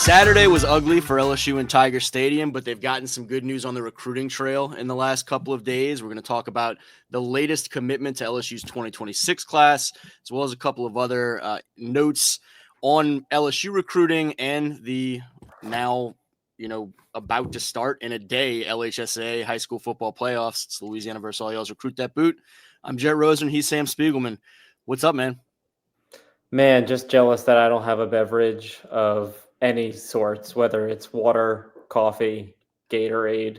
Saturday was ugly for LSU and Tiger Stadium, but they've gotten some good news on the recruiting trail in the last couple of days. We're going to talk about the latest commitment to LSU's 2026 class, as well as a couple of other notes on LSU recruiting and the now, about to start in a day LHSAA high school football playoffs. It's Louisiana versus all y'all's Recruit That Boot. I'm Jet Rosen. He's Sam Spiegelman. What's up, man? Man, just jealous that I don't have a beverage of any sorts, whether it's water, coffee, Gatorade,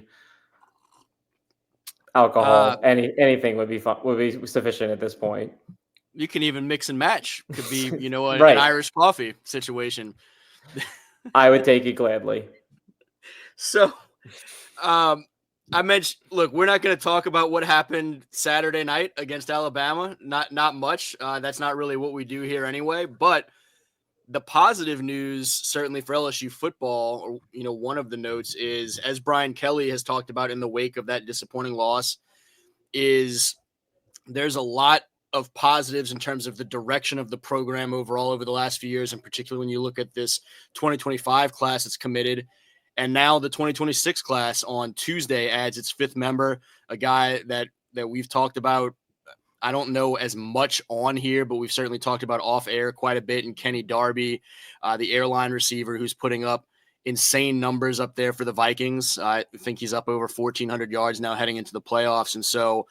alcohol, anything would be sufficient at this point. You can even mix and match. Could be, Right. an Irish coffee situation. I would take it gladly. So, I mentioned, look, we're not going to talk about what happened Saturday night against Alabama. Not much. That's not really what we do here anyway. But the positive news, certainly for LSU football, or, one of the notes is, as Brian Kelly has talked about in the wake of that disappointing loss, is there's a lot of positives in terms of the direction of the program overall over the last few years, and particularly when you look at this 2025 class that's committed. And now the 2026 class on Tuesday adds its fifth member, a guy that we've talked about, I don't know as much on here, but we've certainly talked about off air quite a bit. And Kenny Darby, the airline receiver who's putting up insane numbers up there for the Vikings. I think he's up over 1,400 yards now heading into the playoffs. And so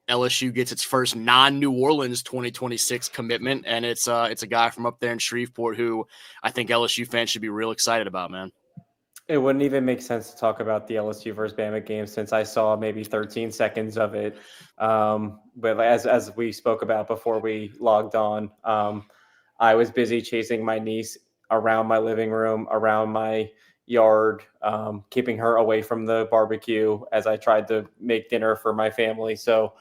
LSU gets its first non-New Orleans 2026 commitment. And it's a guy from up there in Shreveport who I think LSU fans should be real excited about, man. It wouldn't even make sense to talk about the LSU versus Bama game since I saw maybe 13 seconds of it. But as we spoke about before we logged on, I was busy chasing my niece around my living room, around my yard, keeping her away from the barbecue as I tried to make dinner for my family. So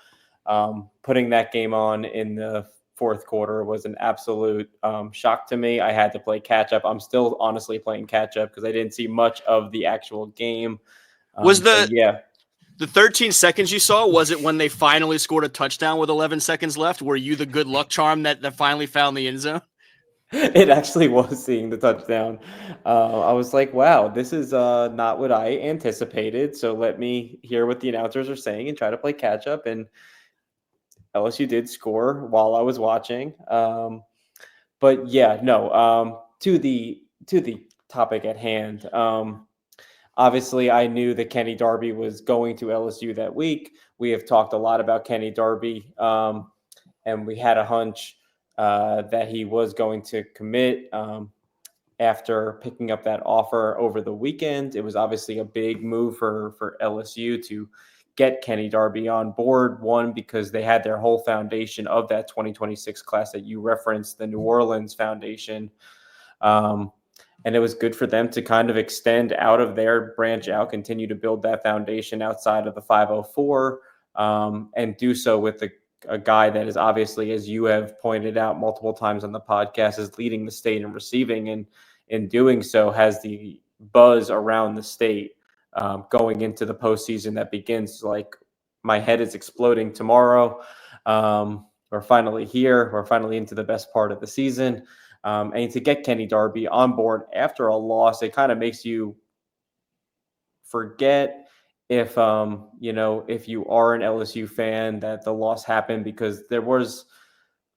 putting that game on in the fourth quarter was an absolute shock to me. I had to play catch up. I'm still honestly playing catch up because I didn't see much of the actual game. The 13 seconds you saw, was it when they finally scored a touchdown with 11 seconds left? Were you the good luck charm that finally found the end zone? It actually was seeing the touchdown. I was like, wow, this is not what I anticipated. So let me hear what the announcers are saying and try to play catch up. And LSU did score while I was watching. But yeah, no, to the topic at hand. Obviously, I knew that Kenny Darby was going to LSU that week. We have talked a lot about Kenny Darby, and we had a hunch that he was going to commit after picking up that offer over the weekend. It was obviously a big move for LSU to get Kenny Darby on board. One, because they had their whole foundation of that 2026 class that you referenced, the New Orleans foundation. And it was good for them to kind of extend out of their branch out, continue to build that foundation outside of the 504, and do so with a guy that is obviously, as you have pointed out multiple times on the podcast, is leading the state in receiving, and in doing so has the buzz around the state going into the postseason that begins. Like, my head is exploding tomorrow. We're finally here. We're finally into the best part of the season. And to get Kenny Darby on board after a loss, it kind of makes you forget if you are an LSU fan, that the loss happened because there was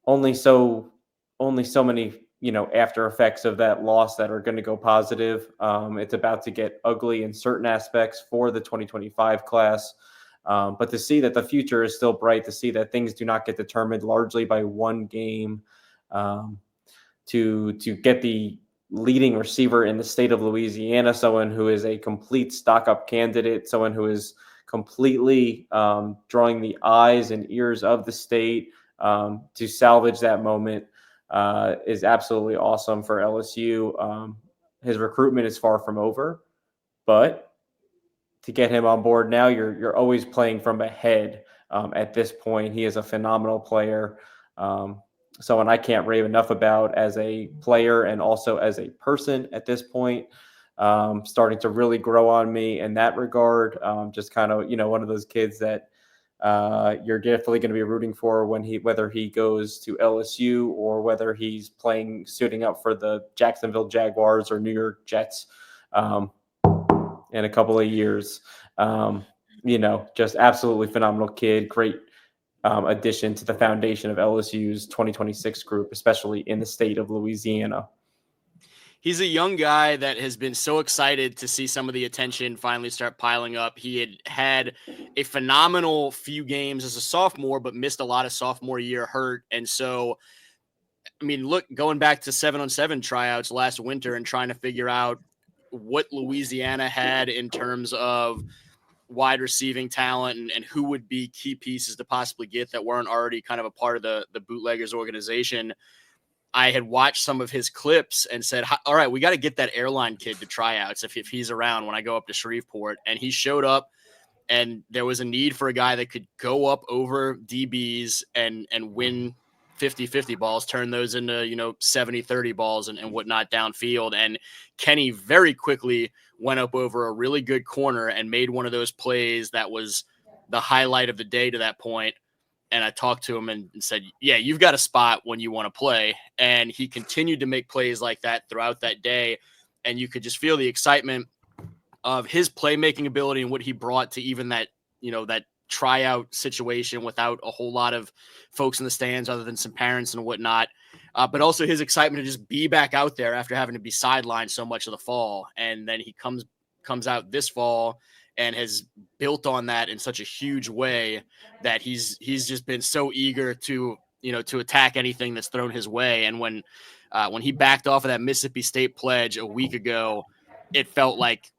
only so many, after effects of that loss that are going to go positive. It's about to get ugly in certain aspects for the 2025 class. But to see that the future is still bright, to see that things do not get determined largely by one game, to get the leading receiver in the state of Louisiana, someone who is a complete stock-up candidate, someone who is completely drawing the eyes and ears of the state, to salvage that moment is absolutely awesome for LSU. His recruitment is far from over, but to get him on board now, you're always playing from ahead at this point. He is a phenomenal player. Someone I can't rave enough about as a player and also as a person at this point, starting to really grow on me in that regard. Just kind of, one of those kids that you're definitely going to be rooting for whether he goes to LSU or whether he's suiting up for the Jacksonville Jaguars or New York Jets in a couple of years. Just absolutely phenomenal kid, great addition to the foundation of LSU's 2026 group, especially in the state of Louisiana. He's a young guy that has been so excited to see some of the attention finally start piling up. He had a phenomenal few games as a sophomore, but missed a lot of sophomore year hurt. And so, I mean, look, going back to 7-on-7 tryouts last winter and trying to figure out what Louisiana had in terms of wide receiving talent and who would be key pieces to possibly get that weren't already kind of a part of the Bootleggers organization. I had watched some of his clips and said, all right, we got to get that airline kid to tryouts if he's around when I go up to Shreveport. And he showed up, and there was a need for a guy that could go up over DBs and win 50-50 balls, turn those into, 70-30 balls and whatnot downfield. And Kenny very quickly went up over a really good corner and made one of those plays that was the highlight of the day to that point. And I talked to him and said, yeah, you've got a spot when you want to play. And he continued to make plays like that throughout that day. And you could just feel the excitement of his playmaking ability and what he brought to even that, that tryout situation without a whole lot of folks in the stands other than some parents and whatnot. But also his excitement to just be back out there after having to be sidelined so much of the fall. And then he comes out this fall and has built on that in such a huge way that he's just been so eager to attack anything that's thrown his way. And when he backed off of that Mississippi State pledge a week ago, it felt like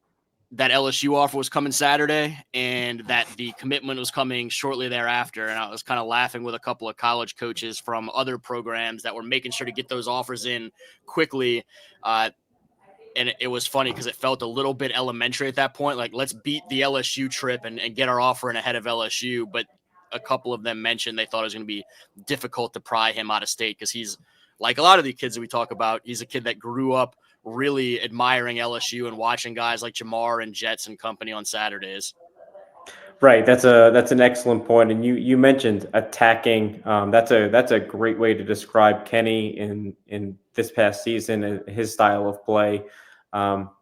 that LSU offer was coming Saturday and that the commitment was coming shortly thereafter. And I was kind of laughing with a couple of college coaches from other programs that were making sure to get those offers in quickly. And it was funny because it felt a little bit elementary at that point. Like, let's beat the LSU trip and get our offer in ahead of LSU. But a couple of them mentioned they thought it was going to be difficult to pry him out of state because he's like a lot of the kids that we talk about. He's a kid that grew up really admiring LSU and watching guys like Jamar and Jets and company on Saturdays. Right. That's an excellent point. And you mentioned attacking. That's a great way to describe Kenny in this past season and his style of play.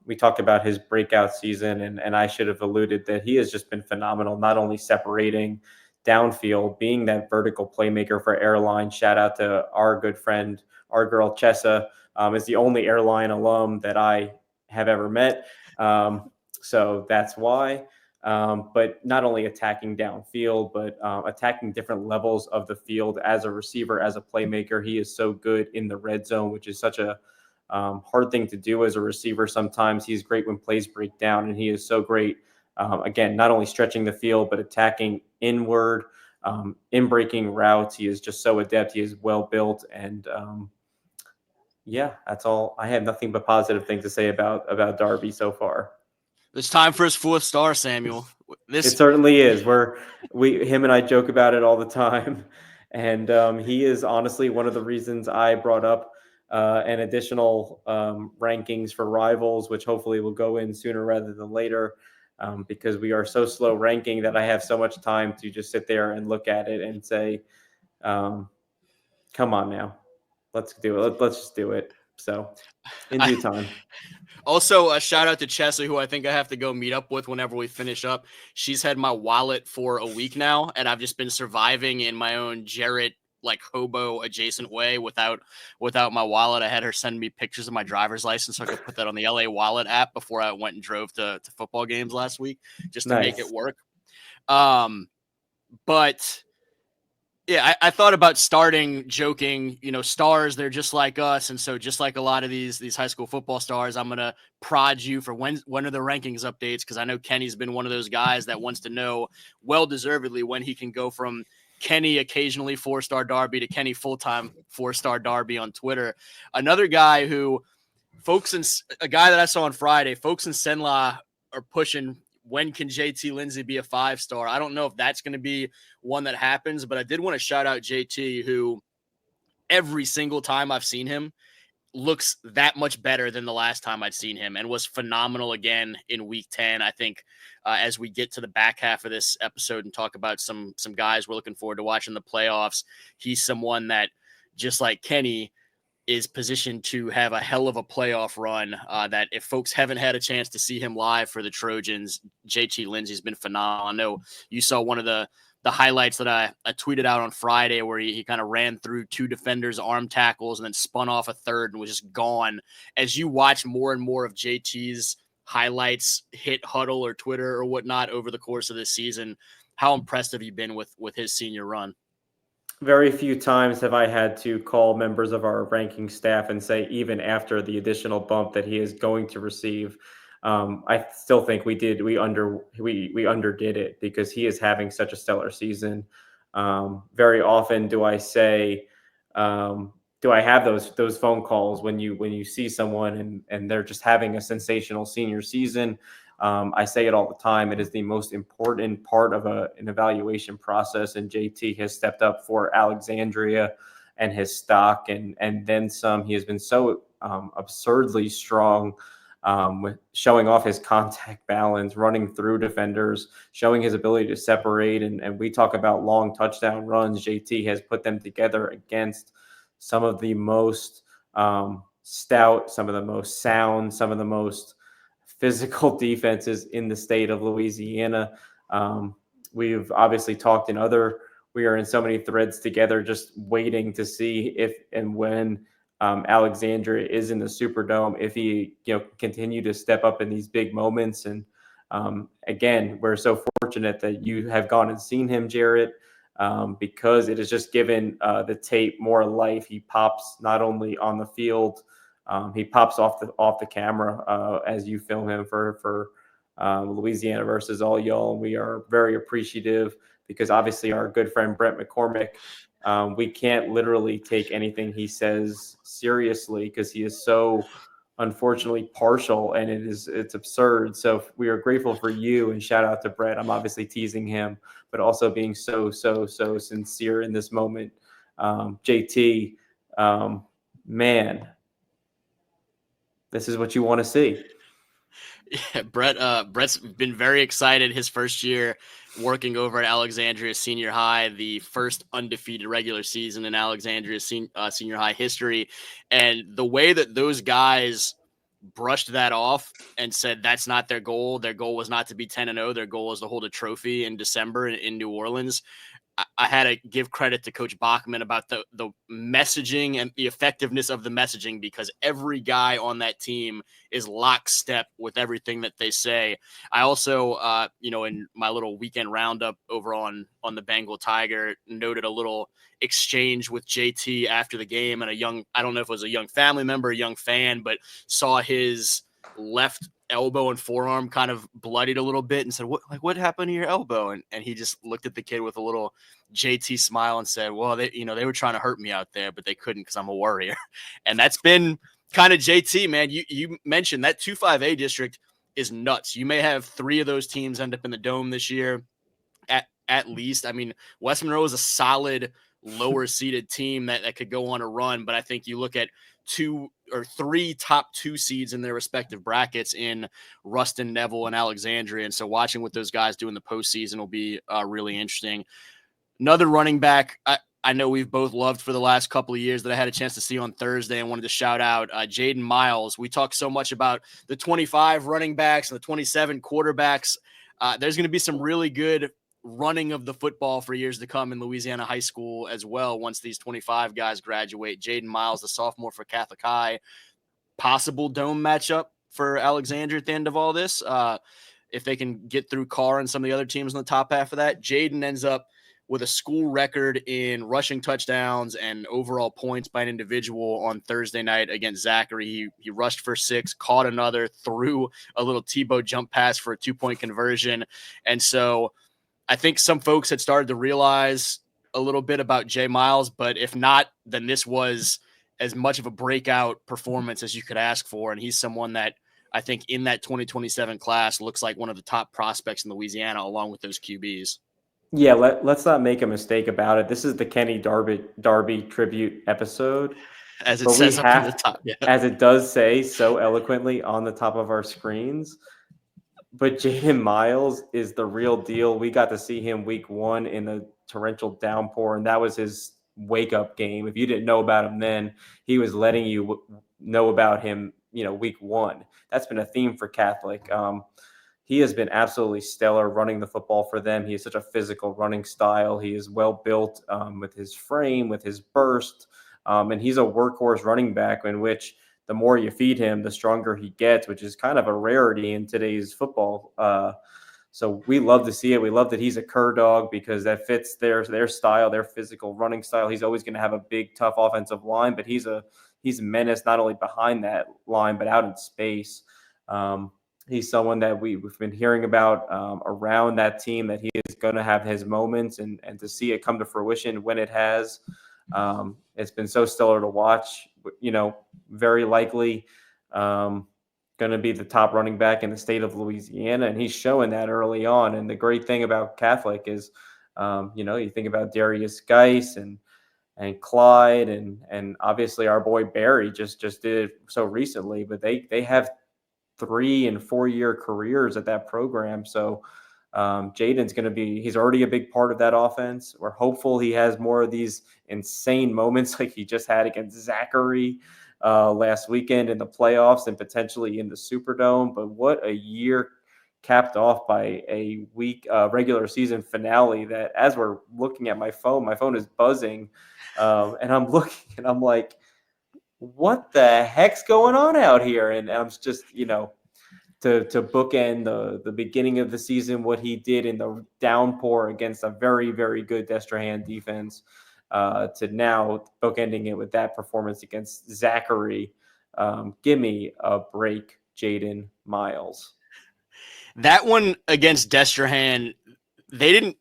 We talked about his breakout season, and I should have alluded that he has just been phenomenal, not only separating downfield, being that vertical playmaker for airline. Shout out to our good friend, our girl Chessa, is the only airline alum that I have ever met. So that's why. But not only attacking downfield, but attacking different levels of the field as a receiver, as a playmaker. He is so good in the red zone, which is such a hard thing to do as a receiver. Sometimes he's great when plays break down, and he is so great, again, not only stretching the field, but attacking inward, in breaking routes. He is just so adept. He is well built. And yeah, that's all. I have nothing but positive things to say about Darby so far. It's time for his 4th star, Samuel. It certainly is. Him and I joke about it all the time. And he is honestly one of the reasons I brought up an additional rankings for rivals, which hopefully will go in sooner rather than later, because we are so slow ranking that I have so much time to just sit there and look at it and say, come on now, let's do it. Let's just do it. So in due time. Also, a shout out to Chessa, who I think I have to go meet up with whenever we finish up. She's had my wallet for a week now, and I've just been surviving in my own Jarrett, like hobo adjacent way without my wallet. I had her send me pictures of my driver's license so I could put that on the LA Wallet app before I went and drove to football games last week just to make it work. But yeah, I thought about starting joking, stars, they're just like us. And so just like a lot of these high school football stars, I'm going to prod you for when are the rankings updates? Because I know Kenny's been one of those guys that wants to know, well-deservedly, when he can go from Kenny occasionally 4-star Darby to Kenny full-time 4-star Darby on Twitter. Another guy who a guy that I saw on Friday, folks in Senla are pushing, when can JT Lindsay be a 5-star? I don't know if that's going to be one that happens, but I did want to shout out JT, who every single time I've seen him, looks that much better than the last time I'd seen him, and was phenomenal again in week 10. I think as we get to the back half of this episode and talk about some guys we're looking forward to watching the playoffs, he's someone that, just like Kenny, is positioned to have a hell of a playoff run. That if folks haven't had a chance to see him live for the Trojans, JT Lindsey's been phenomenal. I know you saw one of the highlights that I tweeted out on Friday, where he kind of ran through 2 defenders' arm tackles and then spun off a third and was just gone. As you watch more and more of JT's highlights hit Huddle or Twitter or whatnot over the course of this season, how impressed have you been with his senior run? Very few times have I had to call members of our ranking staff and say, even after the additional bump that he is going to receive, I still think we underdid it, because he is having such a stellar season. Very often do I say, do I have those phone calls when you see someone and they're just having a sensational senior season. I say it all the time. It is the most important part of an evaluation process, and JT has stepped up for Alexandria and his stock and then some. He has been so absurdly strong, with showing off his contact balance, running through defenders, showing his ability to separate. And we talk about long touchdown runs. JT has put them together against some of the most stout, some of the most sound, some of the most physical defenses in the state of Louisiana. We've obviously talked we are in so many threads together, just waiting to see if and when Alexandria is in the Superdome, if he continue to step up in these big moments. And again, we're so fortunate that you have gone and seen him, Jarrett, because it has just given the tape more life. He pops not only on the field, he pops off the camera as you film him for Louisiana versus all y'all. And we are very appreciative, because obviously our good friend Brent McCormick, we can't literally take anything he says seriously, because he is so unfortunately partial, and it's absurd. So we are grateful for you, and shout out to Brett. I'm obviously teasing him, but also being so sincere in this moment. JT, man, this is what you want to see. Yeah, Brett's been very excited. His first year working over at Alexandria Senior High, the first undefeated regular season in Alexandria Senior High history. And the way that those guys brushed that off and said that's not their goal. Their goal was not to be 10-0. Their goal was to hold a trophy in December in New Orleans. I had to give credit to Coach Bachman about the messaging and the effectiveness of the messaging, because every guy on that team is lockstep with everything that they say. I also, in my little weekend roundup over on the Bengal Tiger, noted a little exchange with JT after the game, and I don't know if it was a young family member, a young fan, but saw his left elbow and forearm kind of bloodied a little bit and said, what happened to your elbow? And he just looked at the kid with a little JT smile and said, well, they were trying to hurt me out there, but they couldn't, because I'm a warrior. And that's been kind of JT, man. You mentioned that 2-5A district is nuts. You may have 3 of those teams end up in the Dome this year at least. I mean, West Monroe is a solid lower seeded team that could go on a run, but I think you look at 2 or 3 top 2 seeds in their respective brackets in Ruston, Neville, and Alexandria. And so watching what those guys do in the postseason will be really interesting. Another running back I know we've both loved for the last couple of years that I had a chance to see on Thursday and wanted to shout out Jaden Miles. We talk so much about the 25 running backs and the 27 quarterbacks. There's going to be some really good running of the football for years to come in Louisiana high school as well. Once these 25 guys graduate, Jaden Miles, the sophomore for Catholic High, possible Dome matchup for Alexandria at the end of all this. If they can get through Carr and some of the other teams in the top half of that, Jaden ends up with a school record in rushing touchdowns and overall points by an individual on Thursday night against Zachary. He rushed for 6, caught another, threw a little Tebow jump pass for a 2-point conversion. And so I think some folks had started to realize a little bit about Jay Miles, but if not, then this was as much of a breakout performance as you could ask for. And he's someone that I think in that 2027 class looks like one of the top prospects in Louisiana, along with those QBs. Yeah, let's not make a mistake about it. This is the Kenny Darby tribute episode. as it but we says up in the have, top. Yeah. as it does say so eloquently on the top of our screens. But Jaden Miles is the real deal. We got to see him week 1 in the torrential downpour, and that was his wake-up game. If you didn't know about him then, he was letting you know about him, week 1. That's been a theme for Catholic. He has been absolutely stellar running the football for them. He has such a physical running style. He is well built with his frame, with his burst, and he's a workhorse running back in which the more you feed him, the stronger he gets, which is kind of a rarity in today's football. So we love to see it. We love that he's a cur dog because that fits their style, their physical running style. He's always going to have a big, tough offensive line, but he's a menace not only behind that line but out in space. He's someone that we've been hearing about around that team, that he is going to have his moments, and to see it come to fruition when it has. It's been so stellar to watch. Very likely going to be the top running back in the state of Louisiana, and he's showing that early on. And the great thing about Catholic is, you think about Darius Geis and Clyde, and obviously our boy Barry just did it so recently, but they have 3 and 4 year careers at that program. So Jaden's going to he's already a big part of that offense. We're hopeful he has more of these insane moments like he just had against Zachary last weekend in the playoffs and potentially in the Superdome. But what a year capped off by a week regular season finale that, as we're looking at my phone is buzzing. And I'm looking and I'm like, what the heck's going on out here? And I'm just, to bookend the beginning of the season, what he did in the downpour against a very, very good Destrehan defense, to now bookending it with that performance against Zachary. Give me a break, Jaden Miles. That one against Destrehan, they didn't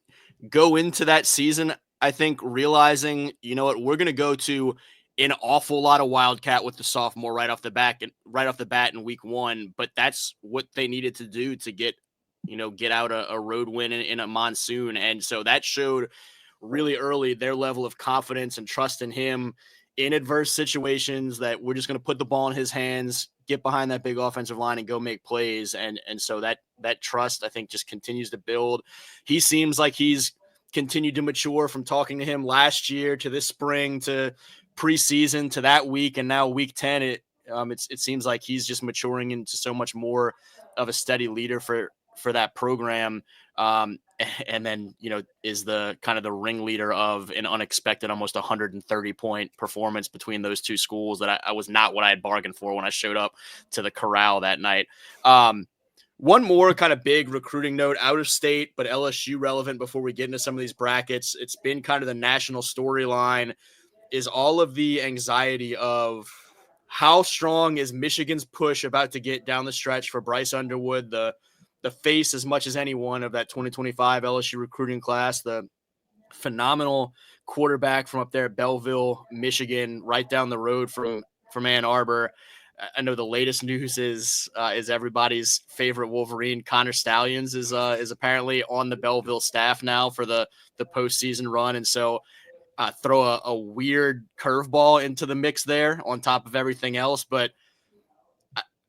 go into that season, I think, realizing, we're going to go to an awful lot of Wildcat with the sophomore right off the bat in week 1, but that's what they needed to do to get out a road win in a monsoon. And so that showed really early their level of confidence and trust in him in adverse situations, that we're just going to put the ball in his hands, get behind that big offensive line and go make plays. And so that trust, I think, just continues to build. He seems like he's continued to mature from talking to him last year to this spring to preseason to that week. And now week 10, it seems like he's just maturing into so much more of a steady leader for that program. And then, is the kind of the ringleader of an unexpected almost 130-point performance between those two schools that I was not what I had bargained for when I showed up to the corral that night. One more kind of big recruiting note, out of state, but LSU relevant before we get into some of these brackets. It's been kind of the national storyline, is all of the anxiety of how strong is Michigan's push about to get down the stretch for Bryce Underwood, the face as much as anyone of that 2025 LSU recruiting class, the phenomenal quarterback from up there at Belleville, Michigan, right down the road from Ann Arbor. I know the latest news is everybody's favorite Wolverine, Connor Stallions, is apparently on the Belleville staff now for the postseason run. And so throw a weird curveball into the mix there on top of everything else. But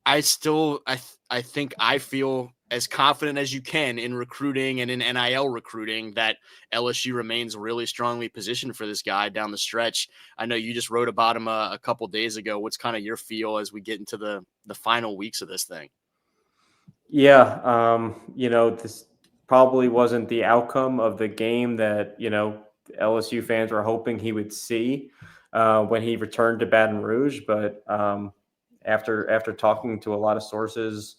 I think I feel as confident as you can in recruiting and in NIL recruiting that LSU remains really strongly positioned for this guy down the stretch. I know you just wrote about him a couple days ago. What's kind of your feel as we get into the final weeks of this thing? Yeah. This probably wasn't the outcome of the game that, LSU fans were hoping he would see when he returned to Baton Rouge. But after talking to a lot of sources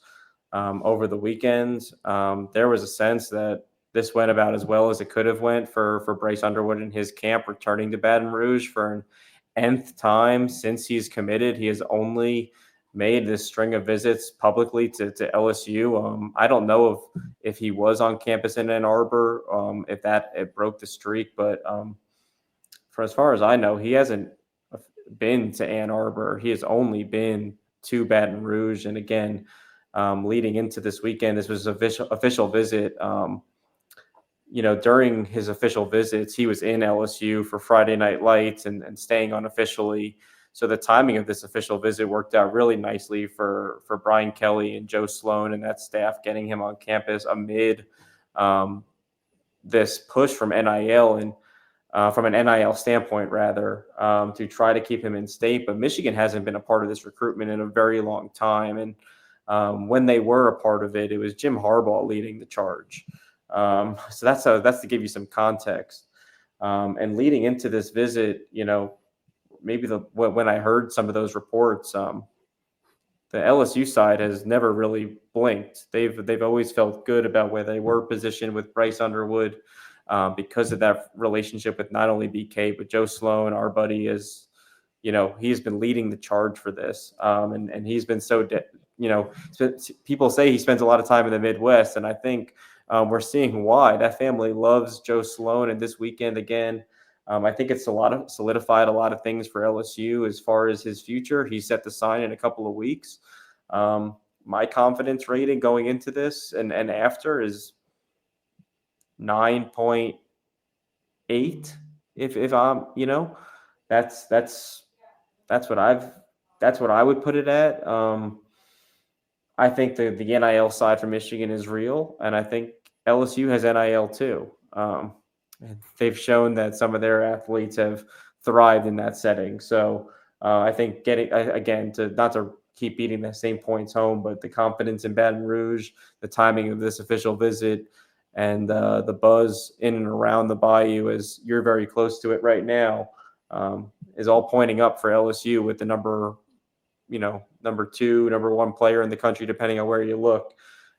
over the weekend, there was a sense that this went about as well as it could have went for Bryce Underwood and his camp returning to Baton Rouge for an nth time since he's committed. He has only made this string of visits publicly to LSU. I don't know if he was on campus in Ann Arbor, if it broke the streak, but for as far as I know, he hasn't been to Ann Arbor. He has only been to Baton Rouge. And again, leading into this weekend, this was an official visit. During his official visits, he was in LSU for Friday Night Lights and staying unofficially So the timing of this official visit worked out really nicely for Brian Kelly and Joe Sloan and that staff, getting him on campus amid this push from NIL and from an NIL standpoint, rather, to try to keep him in state. But Michigan hasn't been a part of this recruitment in a very long time. And when they were a part of it, it was Jim Harbaugh leading the charge. So that's to give you some context. And leading into this visit, maybe when I heard some of those reports, the LSU side has never really blinked. They've always felt good about where they were positioned with Bryce Underwood, because of that relationship with not only BK but Joe Sloan, our buddy, is, he's been leading the charge for this, and he's been people say he spends a lot of time in the Midwest, and I think we're seeing why. That family loves Joe Sloan, and this weekend again, I think it's solidified a lot of things for LSU as far as his future. He's set to sign in a couple of weeks. My confidence rating going into this and after is 9.8. If I'm, that's what I would put it at. I think the NIL side for Michigan is real, and I think LSU has NIL too. They've shown that some of their athletes have thrived in that setting. So I think getting, again, not to keep beating the same points home, but the confidence in Baton Rouge, the timing of this official visit, and the buzz in and around the Bayou, as you're very close to it right now, is all pointing up for LSU with the number 2, number 1 player in the country, depending on where you look.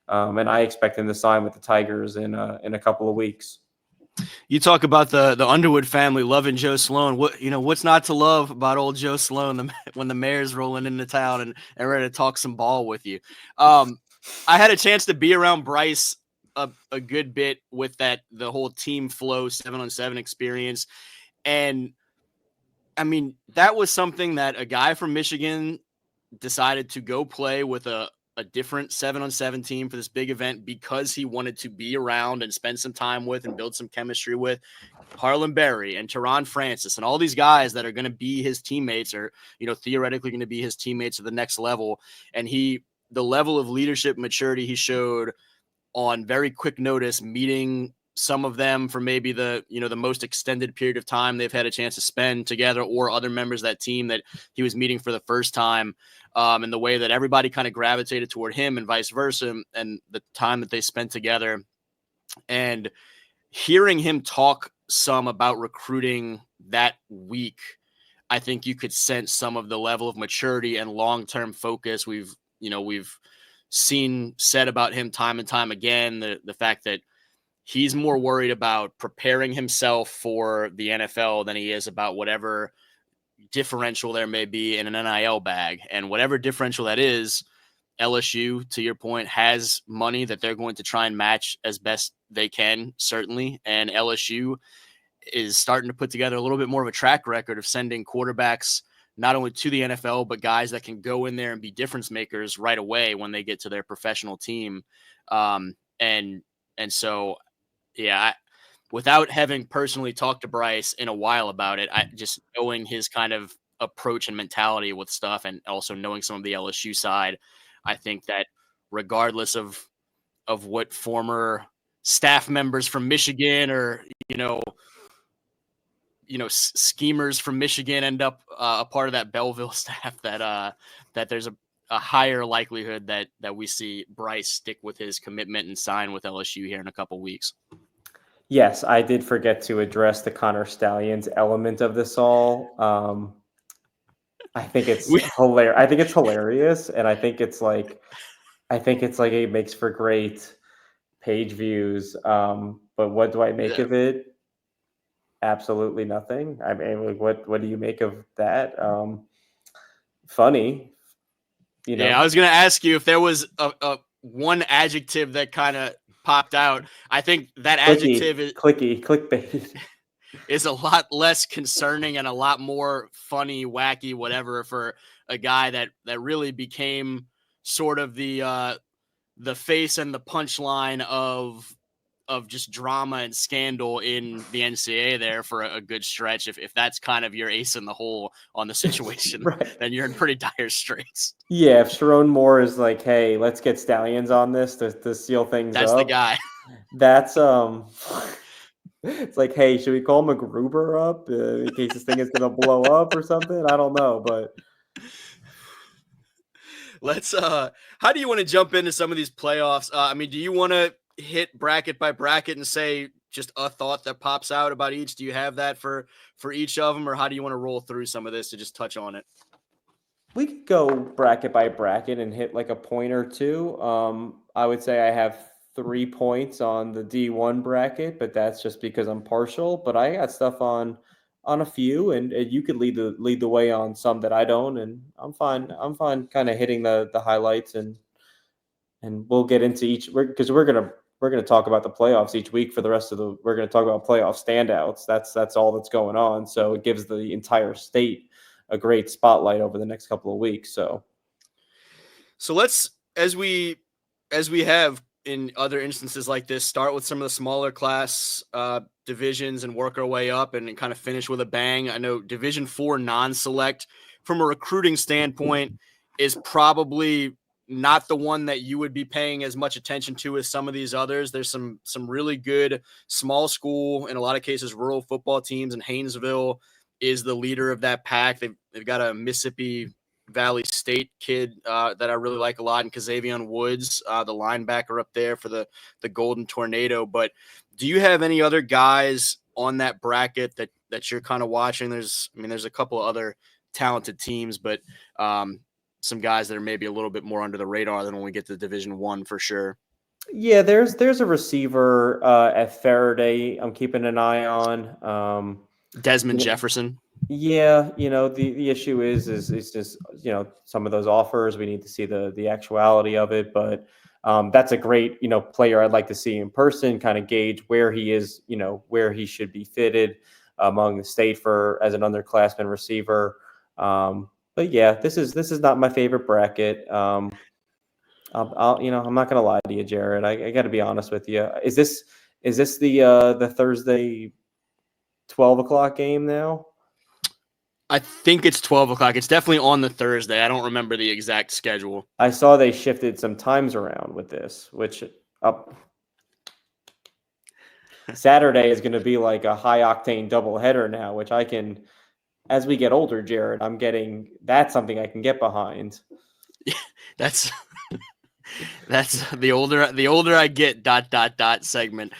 And I expect him to sign with the Tigers in a couple of weeks. You talk about the Underwood family loving Joe Sloan. What's not to love about old Joe Sloan when the mayor's rolling into town and ready to talk some ball with you? I had a chance to be around Bryce a good bit with the whole team flow 7-on-7 experience. And I mean, that was something that a guy from Michigan decided to go play with a different 7-on-7 team for this big event because he wanted to be around and spend some time with and build some chemistry with Harlan Berry and Teron Francis and all these guys that are going to be his teammates, or, theoretically going to be his teammates at the next level. And the level of leadership maturity he showed on very quick notice, meeting some of them for maybe the most extended period of time they've had a chance to spend together, or other members of that team that he was meeting for the first time, and the way that everybody kind of gravitated toward him and vice versa, and the time that they spent together. And hearing him talk some about recruiting that week, I think you could sense some of the level of maturity and long-term focus we've seen said about him time and time again. The fact that he's more worried about preparing himself for the NFL than he is about whatever differential there may be in an NIL bag. And whatever differential that is, LSU, to your point, has money that they're going to try and match as best they can, certainly. And LSU is starting to put together a little bit more of a track record of sending quarterbacks not only to the NFL, but guys that can go in there and be difference makers right away when they get to their professional team. And so, yeah, without having personally talked to Bryce in a while about it, I just knowing his kind of approach and mentality with stuff, and also knowing some of the LSU side, I think that regardless of what former staff members from Michigan or, schemers from Michigan end up a part of that Belleville staff, that there's a higher likelihood that we see Bryce stick with his commitment and sign with LSU here in a couple weeks. Yes, I did forget to address the Connor Stallions element of this all. I think it's hilarious. I think it's hilarious, and I think it's like it makes for great page views. But what do I make of it? Absolutely nothing. I mean, what do you make of that? Funny, Yeah, I was going to ask you if there was a one adjective that kind of popped out. I think that adjective is clickbait. Is a lot less concerning and a lot more funny, wacky, whatever, for a guy that really became sort of the face and the punchline of of just drama and scandal in the NCAA there for a good stretch. If that's kind of your ace in the hole on the situation, Right. then you're in pretty dire straits. Yeah, if Sharon Moore is like, "Hey, let's get Stallions on this to seal things That's the up," guy. that's it's like, "Hey, should we call McGruber up in case this thing is gonna blow up or something?" I don't know, but Let's how do you want to jump into some of these playoffs? I mean, do you want to hit bracket by bracket and say just a thought that pops out about each? Do you have that for each of them, or how do you want to roll through some of this to just touch on it? we could go bracket by bracket and hit like a point or two. I would say I have 3 points on the D1 bracket, but that's just because I'm partial. But I got stuff on a few, and you could lead the way on some that I don't, and I'm fine. I'm fine, kind of hitting the highlights, and we'll get into each because we're gonna talk about the playoffs each week for the rest of the. We're gonna talk about playoff standouts. That's all that's going on. So it gives the entire state a great spotlight over the next couple of weeks. So let's as we have in other instances like this, start with some of the smaller class divisions and work our way up and kind of finish with a bang. I know Division 4 non-select from a recruiting standpoint is probably not the one that you would be paying as much attention to as some of these others. There's some really good small school, in a lot of cases, rural football teams, and Haynesville is the leader of that pack. They've got a Mississippi Valley State kid that I really like a lot, and Kazavion Woods, the linebacker up there for the Golden Tornado. But do you have any other guys on that bracket that you're kind of watching? There's a couple of other talented teams, but some guys that are maybe a little bit more under the radar than when we get to Division 1 for sure. yeah, there's a receiver at Faraday I'm keeping an eye on. Desmond Jefferson. Yeah, the issue is just some of those offers. We need to see the actuality of it, but that's a great player I'd like to see in person, kind of gauge where he is, where he should be fitted among the state for as an underclassman receiver. But yeah, this is not my favorite bracket. I'm not gonna lie to you, Jared. I got to be honest with you. Is this the Thursday 12 o'clock game now? I think it's 12 o'clock. It's definitely on the Thursday. I don't remember the exact schedule. I saw they shifted some times around with this, which Saturday is going to be like a high octane doubleheader now, which I can, as we get older, Jared, that's something I can get behind. That's the older I get, ... segment.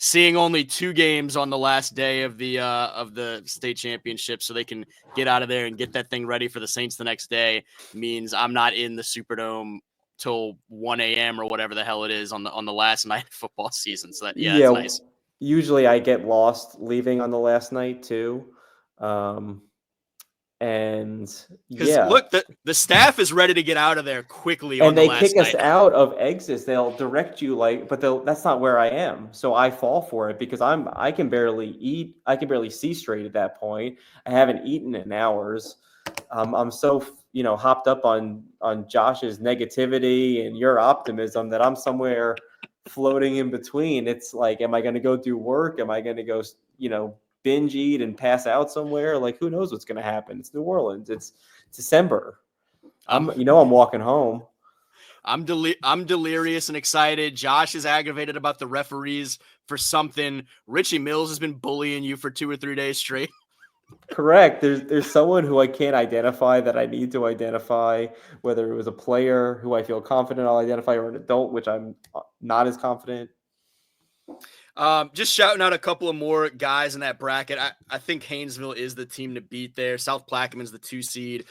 Seeing only 2 games on the last day of the state championship, so they can get out of there and get that thing ready for the Saints the next day, means I'm not in the Superdome till 1 a.m. or whatever the hell it is on the last night of football season. So that's nice. Usually I get lost leaving on the last night too. And yeah, look, the staff is ready to get out of there quickly. And they kick us out of exits. They'll direct you but that's not where I am. So I fall for it because I can barely eat. I can barely see straight at that point. I haven't eaten in hours. I'm so hopped up on Josh's negativity and your optimism that I'm somewhere floating in between. It's like, am I going to go do work? Am I going to go binge eat and pass out somewhere? Like, who knows what's going to happen? It's New Orleans. It's December. I'm walking home. I'm delirious and excited. Josh is aggravated about the referees for something. Richie Mills has been bullying you for 2 or 3 days straight. Correct. There's someone who I can't identify that I need to identify, whether it was a player who I feel confident I'll identify or an adult, which I'm not as confident. Just shouting out a couple of more guys in that bracket. I think Haynesville is the team to beat there. South Plaquemines the 2 seed.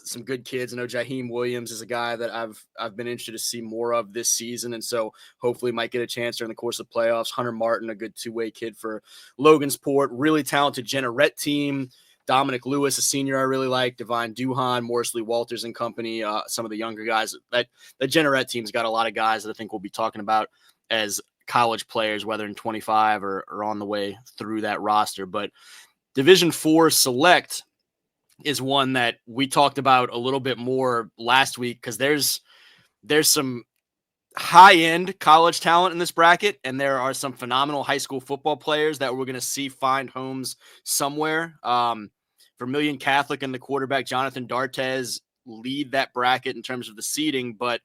Some good kids. I know Jaheim Williams is a guy that I've been interested to see more of this season, and so hopefully might get a chance during the course of playoffs. Hunter Martin, a good 2-way kid for Logansport. Really talented Jeanneret team. Dominic Lewis, a senior I really like. Divine Duhan, Morris Lee Walters and company. Some of the younger guys. That Jeanneret team's got a lot of guys that I think we'll be talking about as college players, whether in 25 or on the way through that roster. But Division 4 select is one that we talked about a little bit more last week because there's some high-end college talent in this bracket, and there are some phenomenal high school football players that we're going to see find homes somewhere. Vermilion Catholic and the quarterback Jonathan Dartez lead that bracket in terms of the seeding, but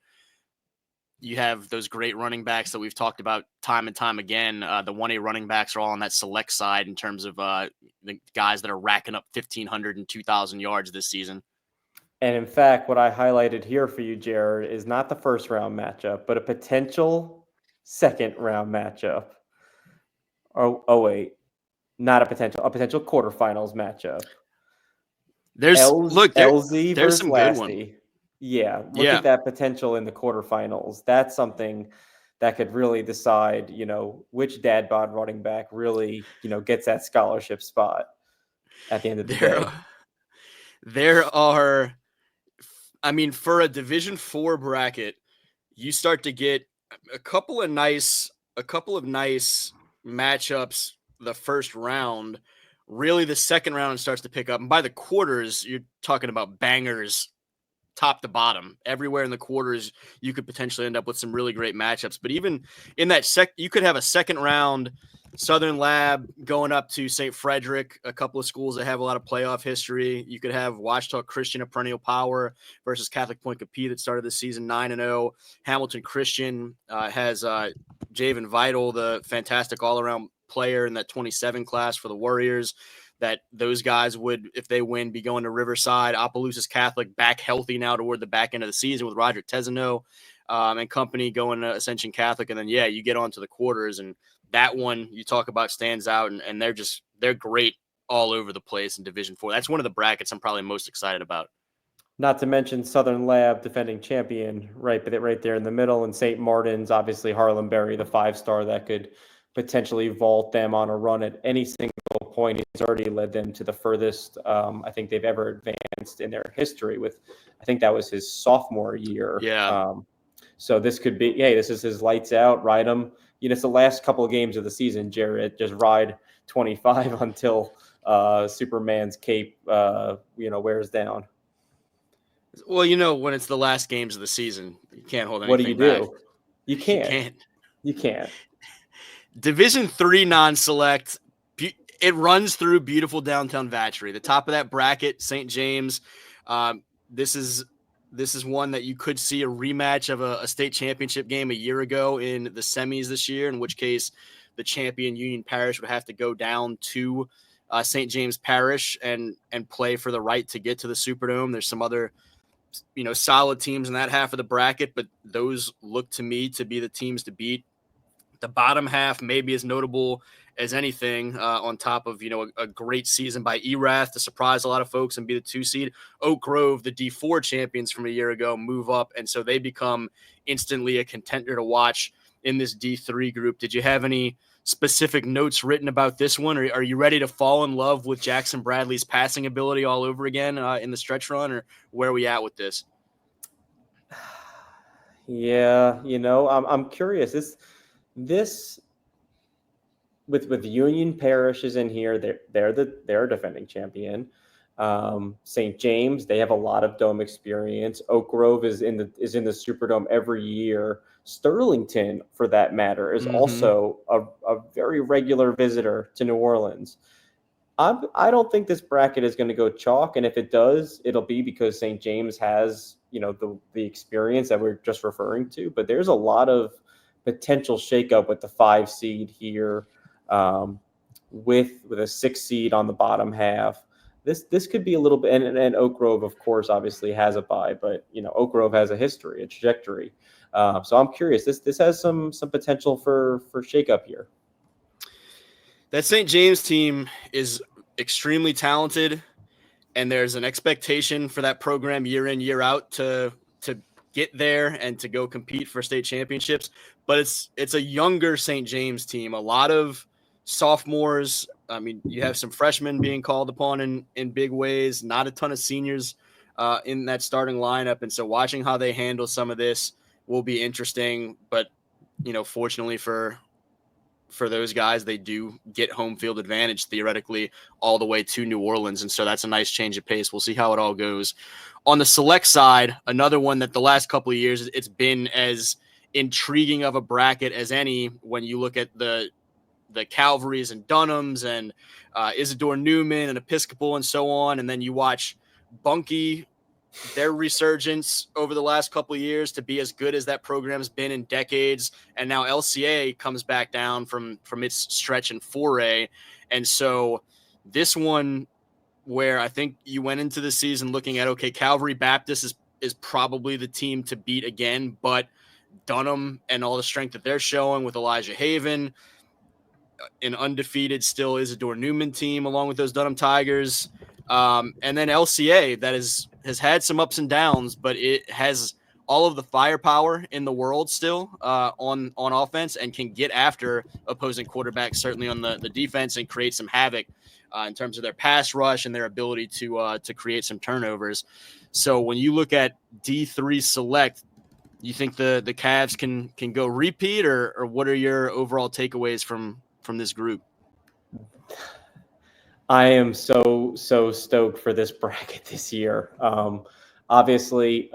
you have those great running backs that we've talked about time and time again. The 1A running backs are all on that select side in terms of the guys that are racking up 1,500 and 2,000 yards this season. And in fact, what I highlighted here for you, Jared, is not the first round matchup, but a potential second round matchup. Oh wait, not a potential quarterfinals matchup. There's LZ there's versus some good one. Lasty. Yeah, look at that potential in the quarterfinals. That's something that could really decide, which dad bod running back really, gets that scholarship spot at the end of the day. There are, I mean, for a Division IV bracket, you start to get a couple of nice matchups the first round. Really, the second round starts to pick up. And by the quarters, you're talking about bangers top to bottom. Everywhere in the quarters, you could potentially end up with some really great matchups. But even in that you could have a second round Southern Lab going up to St. Frederick, a couple of schools that have a lot of playoff history. You could have Ouachita Christian, a perennial power, versus Catholic Point Capee that started the season 9-0. Hamilton Christian has Javen Vital, the fantastic all-around player in that 27 class for the Warriors, that those guys would, if they win, be going to Riverside. Opelousas Catholic back healthy now toward the back end of the season with Roger Tesano and company going to Ascension Catholic. And then, you get on to the quarters, and that one you talk about stands out, and they're great all over the place in Division IV. That's one of the brackets I'm probably most excited about. Not to mention Southern Lab, defending champion, right there in the middle, and St. Martin's, obviously Harlan Berry, the 5-star that could potentially vault them on a run at any single point. He's already led them to the furthest I think they've ever advanced in their history with, I think that was his sophomore year. Yeah. So this could be, this is his lights out, ride him. It's the last couple of games of the season, Jared, just ride 25 until Superman's cape, wears down. Well, when it's the last games of the season, you can't hold anything What do you back. do? You can't. You can't. Division III non-select, it runs through beautiful downtown Vatchery. The top of that bracket, St. James. This is one that you could see a rematch of a state championship game a year ago in the semis this year, in which case the champion Union Parish would have to go down to St. James Parish and play for the right to get to the Superdome. There's some other solid teams in that half of the bracket, but those look to me to be the teams to beat. The bottom half may be as notable as anything, on top of, a great season by Erath to surprise a lot of folks and be the 2 seed. Oak Grove, the D4 champions from a year ago, move up, and so they become instantly a contender to watch in this D3 group. Did you have any specific notes written about this one, or are you ready to fall in love with Jackson Bradley's passing ability all over again in the stretch run, or where are we at with this? Yeah, I'm curious. This with Union Parish is in here. They're a defending champion. St. James, they have a lot of dome experience. Oak Grove is in the Superdome every year. Sterlington, for that matter, is also a very regular visitor to New Orleans. I don't think this bracket is going to go chalk, and if it does, it'll be because St. James has the experience that we're just referring to. But there's a lot of potential shakeup with the 5 seed here, with a 6 seed on the bottom half. This could be a little bit, and Oak Grove, of course, obviously has a bye, but Oak Grove has a history, a trajectory. So I'm curious. This has some potential for shakeup here. That St. James team is extremely talented, and there's an expectation for that program year in, year out to get there and to go compete for state championships. But it's a younger St. James team. A lot of sophomores. I mean, you have some freshmen being called upon in big ways, not a ton of seniors in that starting lineup. And so watching how they handle some of this will be interesting. But, fortunately for those guys, they do get home field advantage theoretically all the way to New Orleans. And so that's a nice change of pace. We'll see how it all goes. On the select side, another one that the last couple of years, it's been as intriguing of a bracket as any when you look at the Calvarys and Dunhams and Isidore Newman and Episcopal and so on. And then you watch Bunkie, their resurgence over the last couple of years to be as good as that program's been in decades. And now LCA comes back down from its stretch in 4A. And so this one, where I think you went into the season looking at, okay, Calvary Baptist is probably the team to beat again, but Dunham and all the strength that they're showing with Elijah Haven, an undefeated still Isidore Newman team along with those Dunham Tigers. And then LCA that has had some ups and downs, but it has all of the firepower in the world still on offense and can get after opposing quarterbacks, certainly on the defense, and create some havoc in terms of their pass rush and their ability to create some turnovers. So when you look at D3 select, you think the Cavs can go repeat, or what are your overall takeaways from this group? I am so stoked for this bracket this year. Obviously,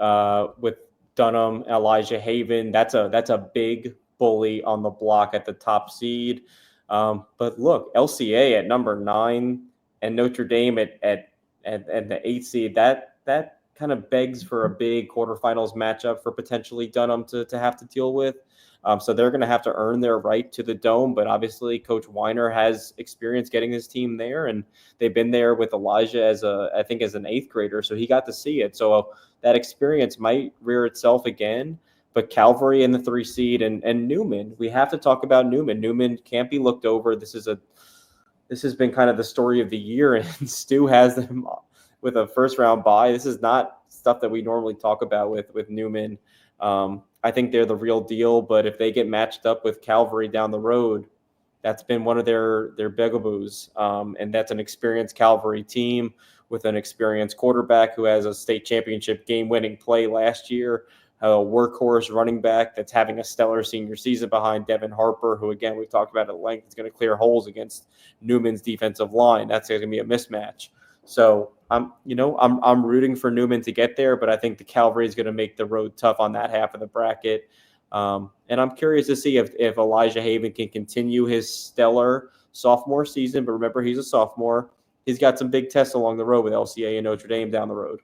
with Dunham, Elijah Haven, that's a big bully on the block at the top seed. But look, LCA at number 9 and Notre Dame at the 8th seed. That kind of begs for a big quarterfinals matchup for potentially Dunham to have to deal with. So they're going to have to earn their right to the Dome. But obviously, Coach Weiner has experience getting his team there, and they've been there with Elijah as an 8th grader, so he got to see it. So that experience might rear itself again. But Calvary in the 3 seed and Newman, we have to talk about Newman. Newman can't be looked over. This has been kind of the story of the year, and Stu has them with a first round bye. This is not stuff that we normally talk about with Newman. I think they're the real deal, but if they get matched up with Calvary down the road, that's been one of their bugaboos. And that's an experienced Calvary team with an experienced quarterback who has a state championship game-winning play last year, a workhorse running back that's having a stellar senior season behind Devin Harper, who, again, we've talked about at length, is going to clear holes against Newman's defensive line. That's going to be a mismatch. So I'm rooting for Newman to get there, but I think the Calvary is going to make the road tough on that half of the bracket. And I'm curious to see if Elijah Haven can continue his stellar sophomore season. But remember, he's a sophomore. He's got some big tests along the road with LCA and Notre Dame down the road.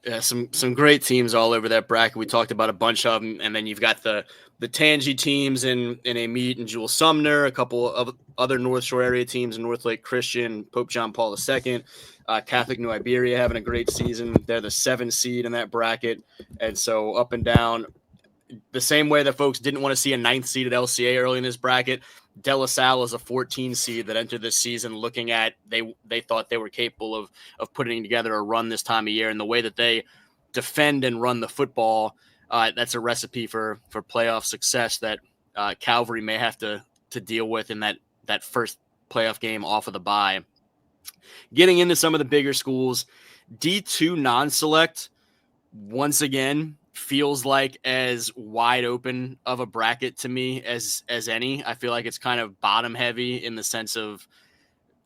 Yeah, some great teams all over that bracket. We talked about a bunch of them, and then you've got the Tangy teams in a meet and Jewel Sumner, a couple of other North Shore area teams in North Lake Christian, Pope John Paul II, Catholic New Iberia having a great season. They're the 7 seed in that bracket, and so up and down. The same way that folks didn't want to see a 9th seed at LCA early in this bracket, De La Salle is a 14 seed that entered this season looking at they thought they were capable of putting together a run this time of year, and the way that they defend and run the football, that's a recipe for playoff success that Calvary may have to deal with in that first playoff game off of the bye. Getting into some of the bigger schools, D2 non-select, once again, feels like as wide open of a bracket to me as any. I feel like it's kind of bottom heavy in the sense of,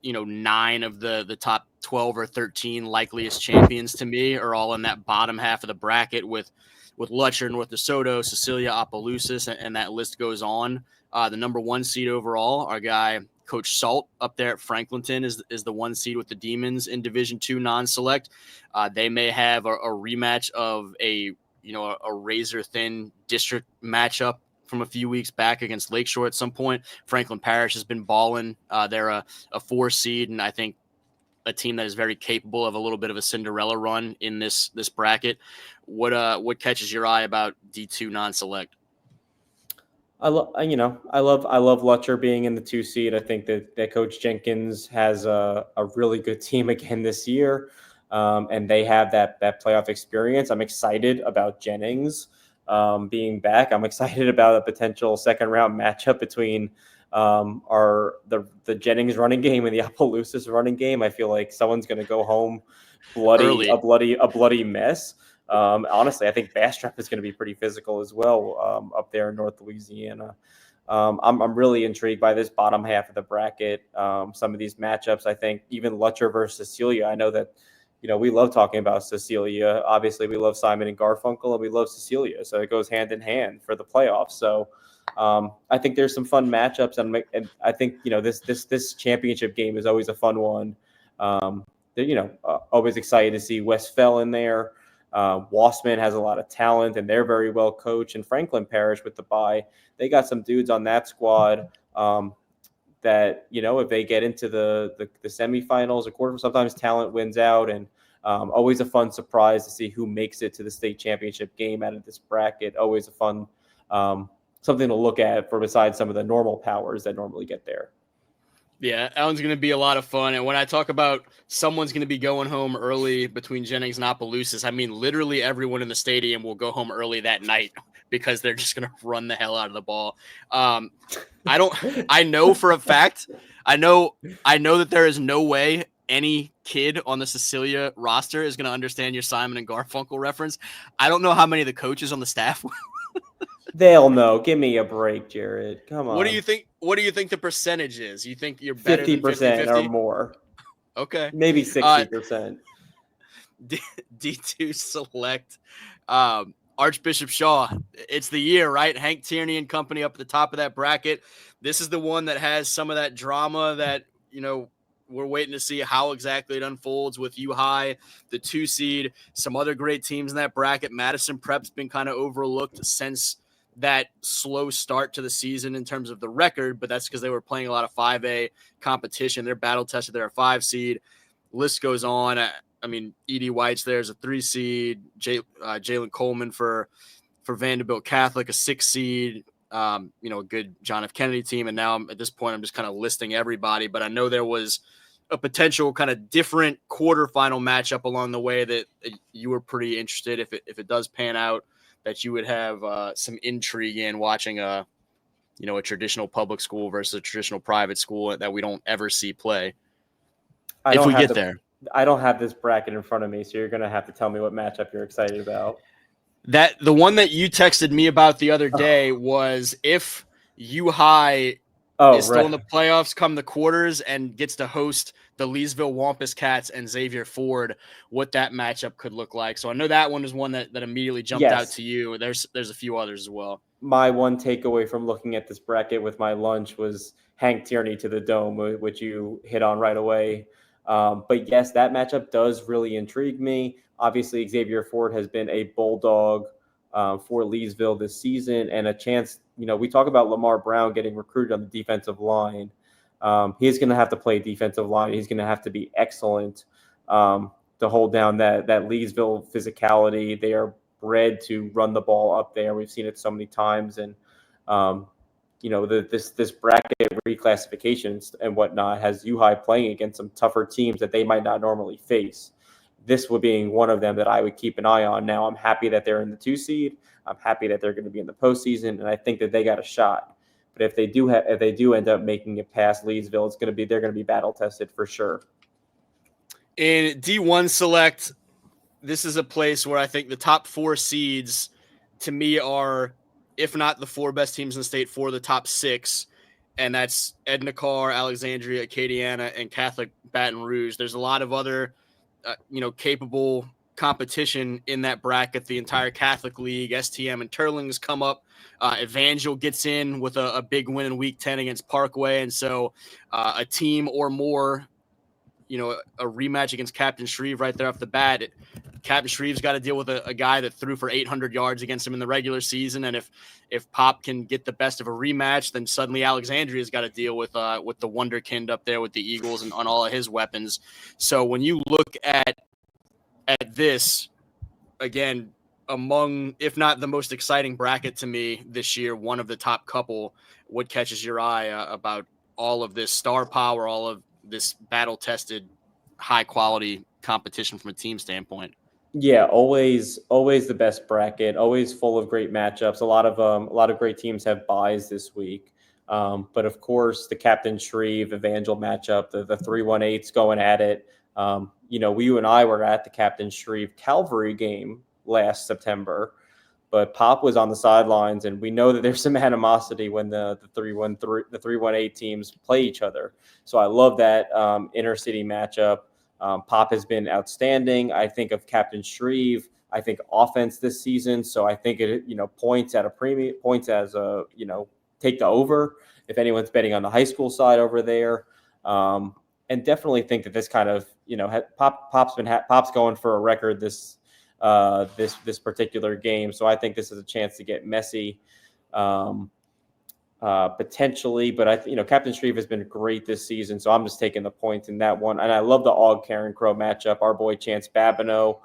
9 of the top 12 or 13 likeliest champions to me are all in that bottom half of the bracket with Lutcher, North DeSoto, Cecilia, Opelousas, and that list goes on. The number 1 seed overall, our guy Coach Salt up there at Franklinton is the 1 seed with the Demons in Division II non-select. They may have a rematch of a razor thin district matchup from a few weeks back against Lakeshore at some point. Franklin Parish has been balling. They're a 4 seed, and I think a team that is very capable of a little bit of a Cinderella run in this bracket. What catches your eye about D2 non-select? I love Lutcher being in the 2 seed. I think that Coach Jenkins has a really good team again this year. And they have that playoff experience. I'm excited about Jennings being back. I'm excited about a potential second round matchup between the Jennings running game and the Opelousas running game. I feel like someone's going to go home a bloody mess. Honestly, I think Bastrop is going to be pretty physical as well up there in North Louisiana. I'm really intrigued by this bottom half of the bracket. Some of these matchups, I think even Lutcher versus Cecilia, I know that we love talking about Cecilia. Obviously, we love Simon and Garfunkel, and we love Cecilia. So it goes hand in hand for the playoffs. So I think there's some fun matchups, and I think this championship game is always a fun one. Always excited to see Westfell in there. Wassman has a lot of talent, and they're very well coached. And Franklin Parish with the bye, they got some dudes on that squad. That if they get into the semifinals or quarter, sometimes talent wins out, and always a fun surprise to see who makes it to the state championship game out of this bracket. Always a fun something to look at for besides some of the normal powers that normally get there. Yeah, that one's going to be a lot of fun. And when I talk about someone's going to be going home early between Jennings and Opelousas, I mean literally everyone in the stadium will go home early that night because they're just going to run the hell out of the ball. I know for a fact, I know that there is no way any kid on the Cecilia roster is going to understand your Simon and Garfunkel reference. I don't know how many of the coaches on the staff will. They'll know. Give me a break, Jared. Come on. What do you think the percentage is? You think you're better 50% than 50-50? or more? Okay. Maybe 60%. D2 select Archbishop Shaw. It's the year, right? Hank Tierney and company up at the top of that bracket. This is the one that has some of that drama that, we're waiting to see how exactly it unfolds with U-High, the 2 seed, some other great teams in that bracket. Madison Prep's been kind of overlooked since that slow start to the season in terms of the record, but that's because they were playing a lot of 5A competition. They're battle tested. They're a 5 seed. List goes on. I mean, Edie White's there as a 3 seed. Jalen Coleman for Vanderbilt Catholic, a 6 seed. A good John F. Kennedy team. And now at this point, I'm just kind of listing everybody. But I know there was a potential kind of different quarterfinal matchup along the way that you were pretty interested if it does pan out, that you would have some intrigue in watching a traditional public school versus a traditional private school that we don't ever see play. I don't have this bracket in front of me, so you're going to have to tell me what matchup you're excited about. That the one that you texted me about the other day was if U-High is still in the playoffs come the quarters and gets to host the Leesville Wampus Cats and Xavier Ford, what that matchup could look like. So I know that one is one that immediately jumped out to you. There's a few others as well. My one takeaway from looking at this bracket with my lunch was Hank Tierney to the Dome, which you hit on right away. But yes, that matchup does really intrigue me. Obviously, Xavier Ford has been a bulldog for Leesville this season, and a chance. We talk about Lamar Brown getting recruited on the defensive line. He's going to have to play defensive line. He's going to have to be excellent to hold down that Leesville physicality. They are bred to run the ball up there. We've seen it so many times, and this bracket reclassifications and whatnot has U-High playing against some tougher teams that they might not normally face. This would being one of them that I would keep an eye on. Now, I'm happy that they're in the 2 seed. I'm happy that they're going to be in the postseason, and I think that they got a shot. But if they do end up making it past Leesville, they're going to be battle tested for sure. In D1 select, this is a place where I think the top 4 seeds to me are, if not the 4 best teams in the state, 4 of the top 6. And that's Edna Carr, Alexandria, Acadiana, and Catholic Baton Rouge. There's a lot of other, capable competition in that bracket. The entire Catholic League, STM and Turlings come up. Evangel gets in with a big win in Week 10 against Parkway. And so a team or more, a rematch against Captain Shreve right there off the bat. Captain Shreve's got to deal with a guy that threw for 800 yards against him in the regular season. And if Pop can get the best of a rematch, then suddenly Alexandria's got to deal with the Wonderkind up there with the Eagles and on all of his weapons. So when you look at this, again, among, if not the most exciting bracket to me this year, one of the top couple, what catches your eye about all of this star power, all of this battle-tested, high-quality competition from a team standpoint? Yeah, always the best bracket. Always full of great matchups. A lot of great teams have buys this week. But of course, the Captain Shreve Evangel matchup, the 3-1-8s going at it. You and I were at the Captain Shreve Calvary game last September, but Pop was on the sidelines, and we know that there's some animosity when the 3-1-8 teams play each other. So I love that inner city matchup. Pop has been outstanding. I think of Captain Shreve. I think offense this season. So I think it, points at a premium, points as a, take the over if anyone's betting on the high school side over there. And definitely think that this kind of, Pop's going for a record this particular game. So I think this is a chance to get messy. Potentially, but Captain Shreve has been great this season, so I'm just taking the points in that one. And I love the Og Karen Crow matchup. Our boy Chance Babineau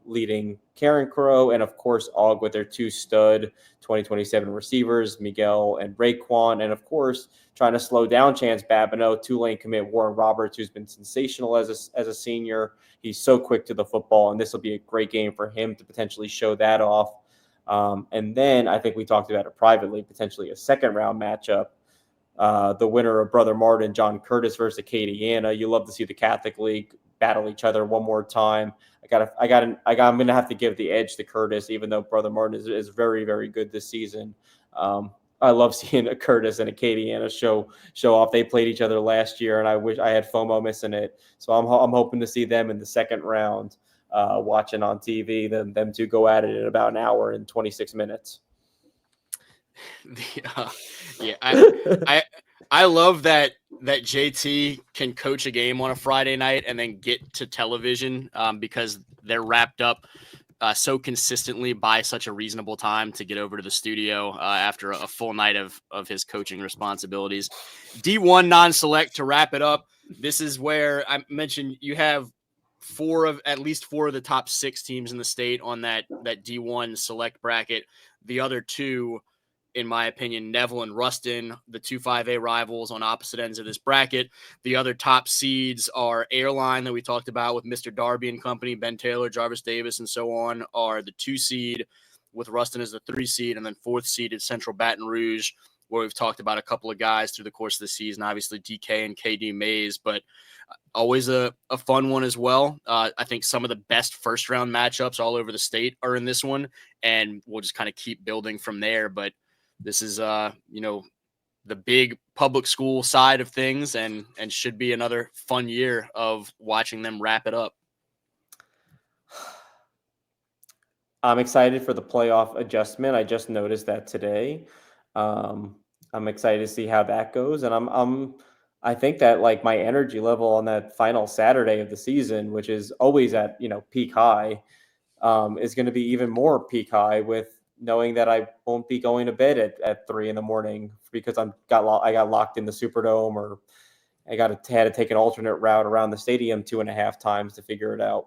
leading Karen Crow, and of course Og with their two stud 2027 receivers, Miguel and Raekwon, and of course trying to slow down Chance Babineau, Tulane commit Warren Roberts, who's been sensational as a senior. He's so quick to the football, and this will be a great game for him to potentially show that off. And then I think we talked about it privately, potentially a second round matchup. The winner of Brother Martin, John Curtis versus Acadiana. You love to see the Catholic League battle each other one more time. I'm going to have to give the edge to Curtis, even though Brother Martin is very, very good this season. I love seeing Curtis and Acadiana show off. They played each other last year, and I wish I had FOMO missing it. So I'm hoping to see them in the second round. Watching on TV, them two go at it in about an hour and 26 minutes. Yeah, I love that JT can coach a game on a Friday night and then get to television because they're wrapped up so consistently by such a reasonable time to get over to the studio after a full night of his coaching responsibilities. D1 non-select to wrap it up. This is where I mentioned you have at least four of the top 6 teams in the state on that D1 select bracket. The other two, in my opinion, Neville and Ruston, the 2-5A rivals on opposite ends of this bracket. The other top seeds are Airline that we talked about with Mr. Darby and company, Ben Taylor, Jarvis Davis, and so on, are the 2 seed with Ruston as the 3 seed, and then 4th seed is Central Baton Rouge, where we've talked about a couple of guys through the course of the season, obviously DK and KD Mays, but always a fun one as well. I think some of the best first-round matchups all over the state are in this one, and we'll just kind of keep building from there. But this is, the big public school side of things, and should be another fun year of watching them wrap it up. I'm excited for the playoff adjustment. I just noticed that today. I'm excited to see how that goes, and I think that like my energy level on that final Saturday of the season, which is always at peak high, is going to be even more peak high with knowing that I won't be going to bed at 3 a.m. because I got locked in the Superdome, or I had to take an alternate route around the stadium 2.5 times to figure it out.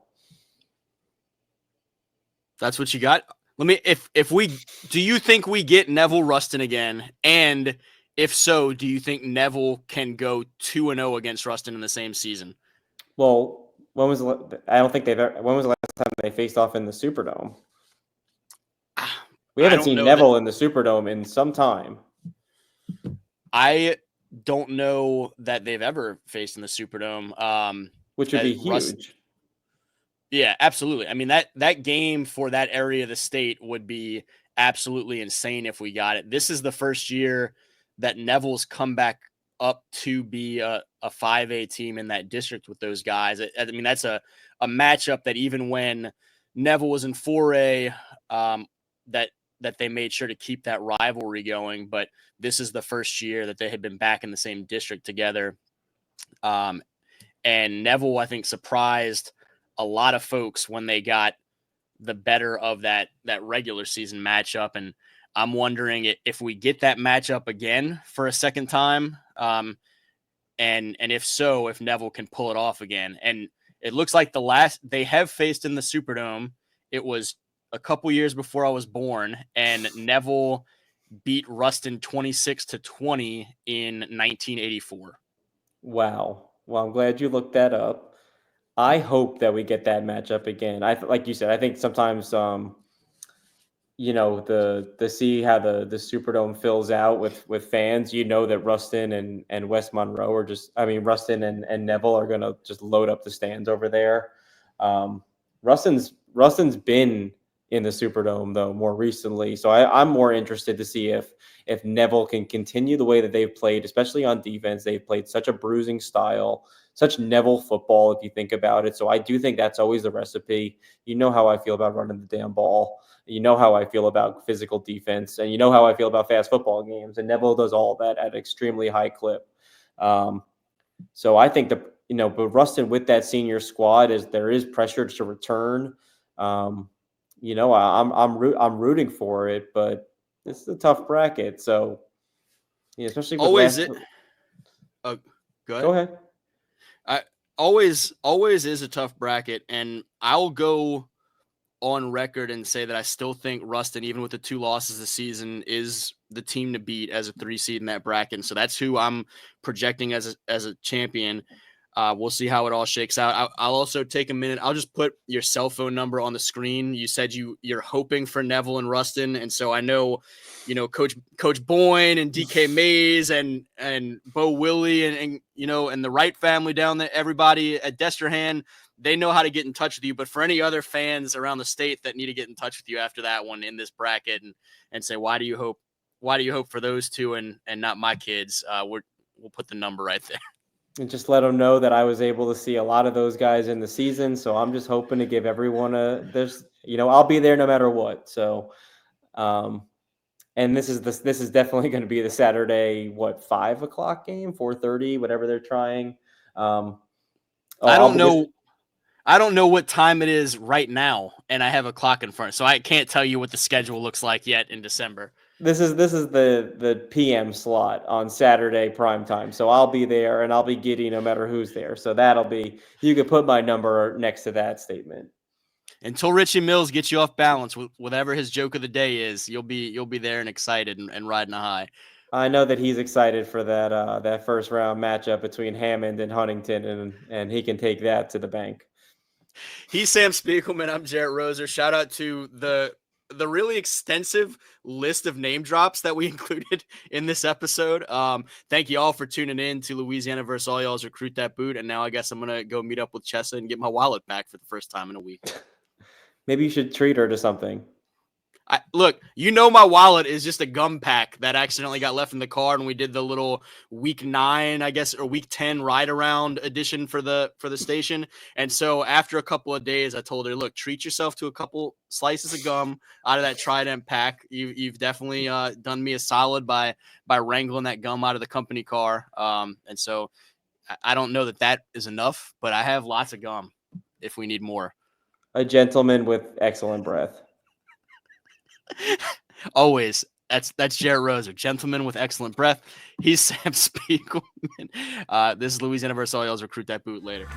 That's what you got. Do you think we get Neville Ruston again? And if so, do you think Neville can go 2-0 against Ruston in the same season? Well, when was the last time they faced off in the Superdome? We haven't seen Neville in the Superdome in some time. I don't know that they've ever faced in the Superdome. Which would be huge. Yeah, absolutely. I mean, that game for that area of the state would be absolutely insane if we got it. This is the first year that Neville's come back up to be a 5A team in that district with those guys. I mean, that's a matchup that even when Neville was in 4A, that they made sure to keep that rivalry going. But this is the first year that they had been back in the same district together. And Neville, I think, surprised a lot of folks when they got the better of that regular season matchup. And I'm wondering if we get that matchup again for a second time. And if so, if Neville can pull it off again. And it looks like the last they have faced in the Superdome, it was a couple years before I was born, and Neville beat Ruston 26-20 in 1984. Wow. Well, I'm glad you looked that up. I hope that we get that matchup again. Like you said, I think sometimes, the see how the Superdome fills out with fans, that Ruston and West Monroe Ruston and Neville are going to just load up the stands over there. Ruston's been in the Superdome though more recently, so I'm more interested to see if Neville can continue the way that they've played, especially on defense. They've played such a bruising style, such Neville football if you think about it. So I do think that's always the recipe. You know how I feel about running the damn ball. You know how I feel about physical defense, and you know how I feel about fast football games. And Neville does all that at an extremely high clip. So I think but Rustin with that senior squad, as there is pressure to return. I'm rooting for it, but this is a tough bracket. So especially with Always it. Go ahead. Always is a tough bracket, and I'll go on record and say that I still think Rustin, even with the 2 losses this season, is the team to beat as a 3 seed in that bracket. And so that's who I'm projecting as a champion. We'll see how it all shakes out. I'll also take a minute. I'll just put your cell phone number on the screen. You said you're hoping for Neville and Rustin, and so I know, Coach Boyne and DK Mays and Bo Willie and the Wright family down there, everybody at Destrehan, they know how to get in touch with you. But for any other fans around the state that need to get in touch with you after that one in this bracket and say, why do you hope for those two and not my kids? We'll put the number right there. And just let them know that I was able to see a lot of those guys in the season. So I'm just hoping to give everyone I'll be there no matter what. So, and this is definitely going to be the Saturday, 5 o'clock game, 4:30, whatever they're trying. I don't know what time it is right now, and I have a clock in front, so I can't tell you what the schedule looks like yet in December. This is the PM slot on Saturday prime time. So I'll be there and I'll be giddy no matter who's there. So you could put my number next to that statement. Until Richie Mills gets you off balance with whatever his joke of the day is, you'll be there and excited and riding a high. I know that he's excited for that first round matchup between Hammond and Huntington, and he can take that to the bank. He's Sam Spiegelman. I'm Jarrett Roser. Shout out to the really extensive list of name drops that we included in this episode. Thank you all for tuning in to Louisiana versus All Y'all's Recruit That Boot. And now I guess I'm going to go meet up with Chessa and get my wallet back for the first time in a week. Maybe you should treat her to something. Look, my wallet is just a gum pack that accidentally got left in the car, and we did the little week 9, I guess, or week 10 ride around edition for the station. And so after a couple of days, I told her, look, treat yourself to a couple slices of gum out of that Trident pack. You've definitely done me a solid by wrangling that gum out of the company car. And so I don't know that is enough, but I have lots of gum if we need more. A gentleman with excellent breath. Always. That's Jarrett Roser, gentleman with excellent breath. He's Sam Spiegelman. This is Louisiana versus All Y'all's Recruit That Boot. Later.